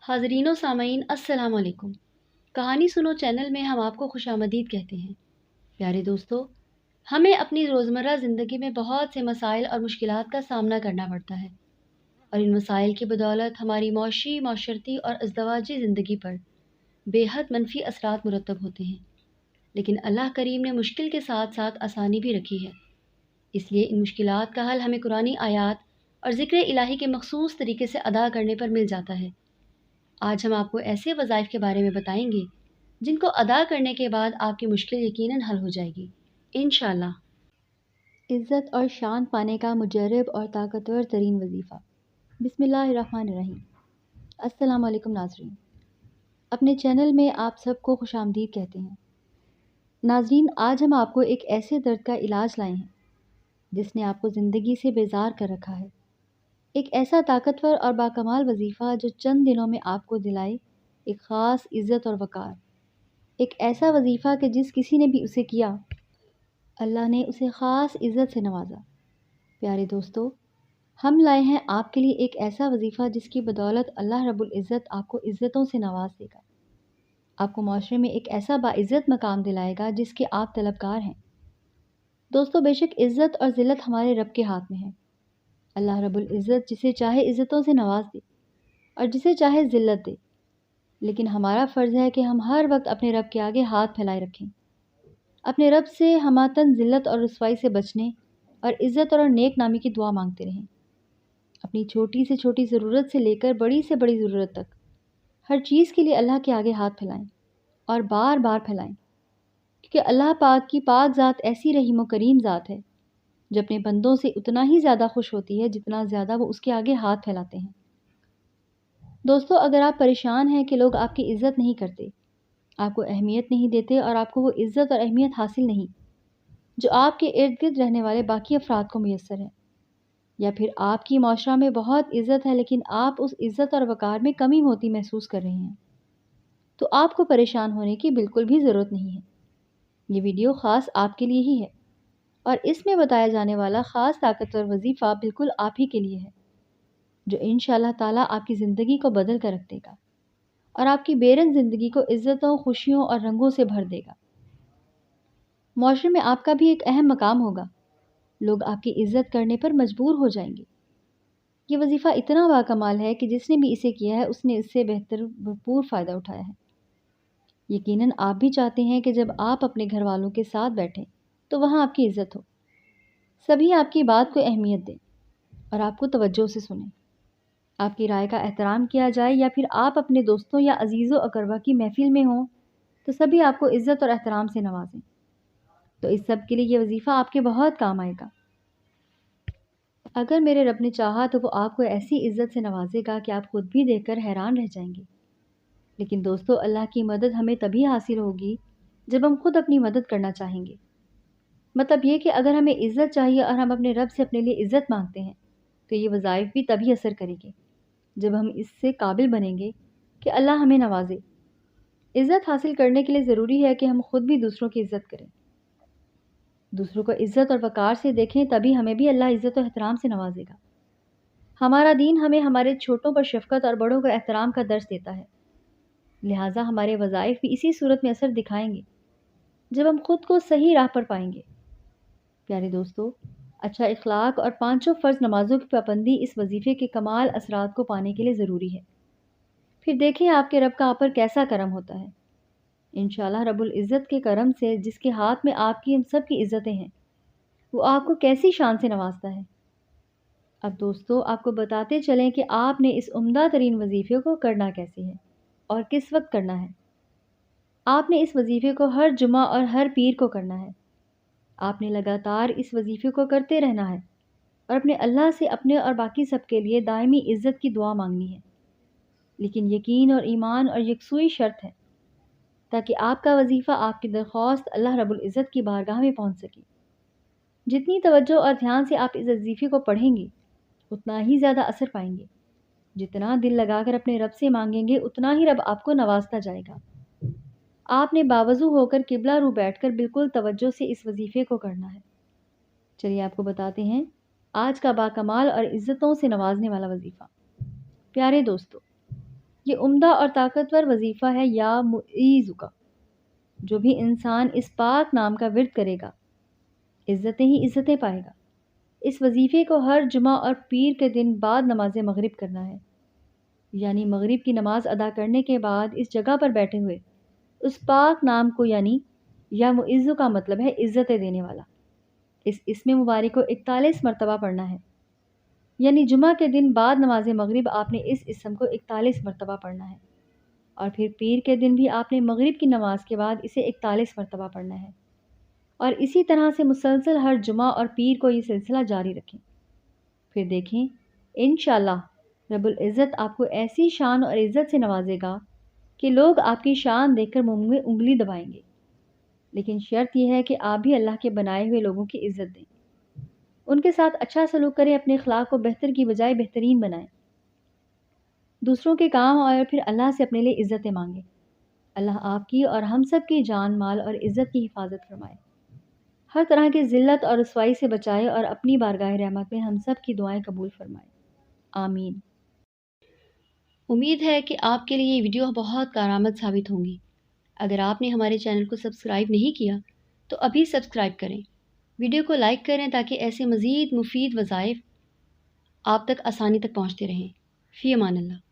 حاضرین و سامعین السلام علیکم۔ کہانی سنو چینل میں ہم آپ کو خوش آمدید کہتے ہیں۔ پیارے دوستو، ہمیں اپنی روزمرہ زندگی میں بہت سے مسائل اور مشکلات کا سامنا کرنا پڑتا ہے، اور ان مسائل کی بدولت ہماری معاشرتی اور ازدواجی زندگی پر بے حد منفی اثرات مرتب ہوتے ہیں۔ لیکن اللہ کریم نے مشکل کے ساتھ ساتھ آسانی بھی رکھی ہے، اس لیے ان مشکلات کا حل ہمیں قرآنی آیات اور ذکر الہی کے مخصوص طریقے سے ادا کرنے پر مل جاتا ہے۔ آج ہم آپ کو ایسے وظائف کے بارے میں بتائیں گے جن کو ادا کرنے کے بعد آپ کی مشکل یقیناً حل ہو جائے گی انشاءاللہ۔ عزت اور شان پانے کا مجرب اور طاقتور ترین وظیفہ۔ بسم اللہ الرحمن الرحیم۔ السلام علیکم ناظرین، اپنے چینل میں آپ سب کو خوش آمدید کہتے ہیں۔ ناظرین، آج ہم آپ کو ایک ایسے درد کا علاج لائے ہیں جس نے آپ کو زندگی سے بیزار کر رکھا ہے، ایک ایسا طاقتور اور باکمال وظیفہ جو چند دنوں میں آپ کو دلائے ایک خاص عزت اور وقار، ایک ایسا وظیفہ کہ جس کسی نے بھی اسے کیا اللہ نے اسے خاص عزت سے نوازا۔ پیارے دوستو، ہم لائے ہیں آپ کے لیے ایک ایسا وظیفہ جس کی بدولت اللہ رب العزت آپ کو عزتوں سے نواز دے گا، آپ کو معاشرے میں ایک ایسا باعزت مقام دلائے گا جس کے آپ طلبگار ہیں۔ دوستو، بے شک عزت اور ذلت ہمارے رب کے ہاتھ میں ہے۔ اللہ رب العزت جسے چاہے عزتوں سے نواز دے اور جسے چاہے ذلت دے، لیکن ہمارا فرض ہے کہ ہم ہر وقت اپنے رب کے آگے ہاتھ پھیلائے رکھیں، اپنے رب سے ہماتن ذلت اور رسوائی سے بچنے اور عزت اور نیک نامی کی دعا مانگتے رہیں۔ اپنی چھوٹی سے چھوٹی ضرورت سے لے کر بڑی سے بڑی ضرورت تک ہر چیز کے لیے اللہ کے آگے ہاتھ پھیلائیں اور بار بار پھیلائیں، کیونکہ اللہ پاک کی پاک ذات ایسی رحیم و کریم ذات ہے جو اپنے بندوں سے اتنا ہی زیادہ خوش ہوتی ہے جتنا زیادہ وہ اس کے آگے ہاتھ پھیلاتے ہیں۔ دوستو، اگر آپ پریشان ہیں کہ لوگ آپ کی عزت نہیں کرتے، آپ کو اہمیت نہیں دیتے اور آپ کو وہ عزت اور اہمیت حاصل نہیں جو آپ کے ارد گرد رہنے والے باقی افراد کو میسر ہے، یا پھر آپ کی معاشرہ میں بہت عزت ہے لیکن آپ اس عزت اور وقار میں کمی ہوتی محسوس کر رہے ہیں، تو آپ کو پریشان ہونے کی بالکل بھی ضرورت نہیں ہے۔ یہ ویڈیو خاص آپ کے لیے ہی ہے، اور اس میں بتایا جانے والا خاص طاقتور وظیفہ بالکل آپ ہی کے لیے ہے، جو انشاءاللہ تعالیٰ آپ کی زندگی کو بدل کر رکھ دے گا اور آپ کی بے رنگ زندگی کو عزتوں، خوشیوں اور رنگوں سے بھر دے گا۔ معاشرے میں آپ کا بھی ایک اہم مقام ہوگا، لوگ آپ کی عزت کرنے پر مجبور ہو جائیں گے۔ یہ وظیفہ اتنا باکمال ہے کہ جس نے بھی اسے کیا ہے اس نے اس سے بھرپور فائدہ اٹھایا ہے۔ یقیناً آپ بھی چاہتے ہیں کہ جب آپ اپنے گھر والوں کے ساتھ بیٹھیں تو وہاں آپ کی عزت ہو، سبھی آپ کی بات کو اہمیت دیں اور آپ کو توجہ سے سنیں، آپ کی رائے کا احترام کیا جائے، یا پھر آپ اپنے دوستوں یا عزیز و اقربا کی محفل میں ہوں تو سبھی آپ کو عزت اور احترام سے نوازیں۔ تو اس سب کے لیے یہ وظیفہ آپ کے بہت کام آئے گا۔ اگر میرے رب نے چاہا تو وہ آپ کو ایسی عزت سے نوازے گا کہ آپ خود بھی دیکھ کر حیران رہ جائیں گے۔ لیکن دوستو، اللہ کی مدد ہمیں تبھی حاصل ہوگی جب ہم خود اپنی مدد کرنا چاہیں گے۔ مطلب یہ کہ اگر ہمیں عزت چاہیے اور ہم اپنے رب سے اپنے لیے عزت مانگتے ہیں تو یہ وظائف بھی تبھی اثر کریں گے جب ہم اس سے قابل بنیں گے کہ اللہ ہمیں نوازے۔ عزت حاصل کرنے کے لیے ضروری ہے کہ ہم خود بھی دوسروں کی عزت کریں، دوسروں کو عزت اور وقار سے دیکھیں، تبھی ہمیں بھی اللہ عزت و احترام سے نوازے گا۔ ہمارا دین ہمیں ہمارے چھوٹوں پر شفقت اور بڑوں کو احترام کا درس دیتا ہے، لہٰذا ہمارے وظائف بھی اسی صورت میں اثر دکھائیں گے جب ہم خود کو صحیح راہ پر پائیں گے۔ پیارے دوستو، اچھا اخلاق اور پانچوں فرض نمازوں کی پابندی اس وظیفے کے کمال اثرات کو پانے کے لیے ضروری ہے۔ پھر دیکھیں آپ کے رب کا آپ پر کیسا کرم ہوتا ہے۔ انشاءاللہ رب العزت کے کرم سے، جس کے ہاتھ میں آپ کی ہم سب کی عزتیں ہیں، وہ آپ کو کیسی شان سے نوازتا ہے۔ اب دوستو، آپ کو بتاتے چلیں کہ آپ نے اس عمدہ ترین وظیفے کو کرنا کیسے ہے اور کس وقت کرنا ہے۔ آپ نے اس وظیفے کو ہر جمعہ اور ہر پیر کو کرنا ہے۔ آپ نے لگاتار اس وظیفے کو کرتے رہنا ہے اور اپنے اللہ سے اپنے اور باقی سب کے لیے دائمی عزت کی دعا مانگنی ہے، لیکن یقین اور ایمان اور یکسوئی شرط ہے تاکہ آپ کا وظیفہ، آپ کی درخواست اللہ رب العزت کی بارگاہ میں پہنچ سکے۔ جتنی توجہ اور دھیان سے آپ اس وظیفے کو پڑھیں گے اتنا ہی زیادہ اثر پائیں گے، جتنا دل لگا کر اپنے رب سے مانگیں گے اتنا ہی رب آپ کو نوازتا جائے گا۔ آپ نے باوضو ہو کر قبلہ رو بیٹھ کر بالکل توجہ سے اس وظیفے کو کرنا ہے۔ چلیے آپ کو بتاتے ہیں آج کا باکمال اور عزتوں سے نوازنے والا وظیفہ۔ پیارے دوستو، یہ عمدہ اور طاقتور وظیفہ ہے یا معیذ کا۔ جو بھی انسان اس پاک نام کا ورد کرے گا عزتیں ہی عزتیں پائے گا۔ اس وظیفے کو ہر جمعہ اور پیر کے دن بعد نماز مغرب کرنا ہے، یعنی مغرب کی نماز ادا کرنے کے بعد اس جگہ پر بیٹھے ہوئے اس پاک نام کو، یعنی یا معز کا مطلب ہے عزتیں دینے والا، اس اسم مبارک کو 41 مرتبہ پڑھنا ہے۔ یعنی جمعہ کے دن بعد نماز مغرب آپ نے اس اسم کو 41 مرتبہ پڑھنا ہے، اور پھر پیر کے دن بھی آپ نے مغرب کی نماز کے بعد اسے 41 مرتبہ پڑھنا ہے، اور اسی طرح سے مسلسل ہر جمعہ اور پیر کو یہ سلسلہ جاری رکھیں۔ پھر دیکھیں انشاءاللہ رب العزت آپ کو ایسی شان اور عزت سے نوازے گا کہ لوگ آپ کی شان دیکھ کر منہ میں انگلی دبائیں گے، لیکن شرط یہ ہے کہ آپ بھی اللہ کے بنائے ہوئے لوگوں کی عزت دیں، ان کے ساتھ اچھا سلوک کریں، اپنے اخلاق کو بہتر کی بجائے بہترین بنائیں، دوسروں کے کام اور پھر اللہ سے اپنے لیے عزتیں مانگیں۔ اللہ آپ کی اور ہم سب کی جان، مال اور عزت کی حفاظت فرمائے، ہر طرح کی ذلت اور رسوائی سے بچائے، اور اپنی بارگاہ رحمت میں ہم سب کی دعائیں قبول فرمائے، آمین۔ امید ہے کہ آپ کے لیے یہ ویڈیو بہت کارآمد ثابت ہوں گی۔ اگر آپ نے ہمارے چینل کو سبسکرائب نہیں کیا تو ابھی سبسکرائب کریں، ویڈیو کو لائک کریں تاکہ ایسے مزید مفید وظائف آپ تک آسانی تک پہنچتے رہیں۔ فی امان اللہ۔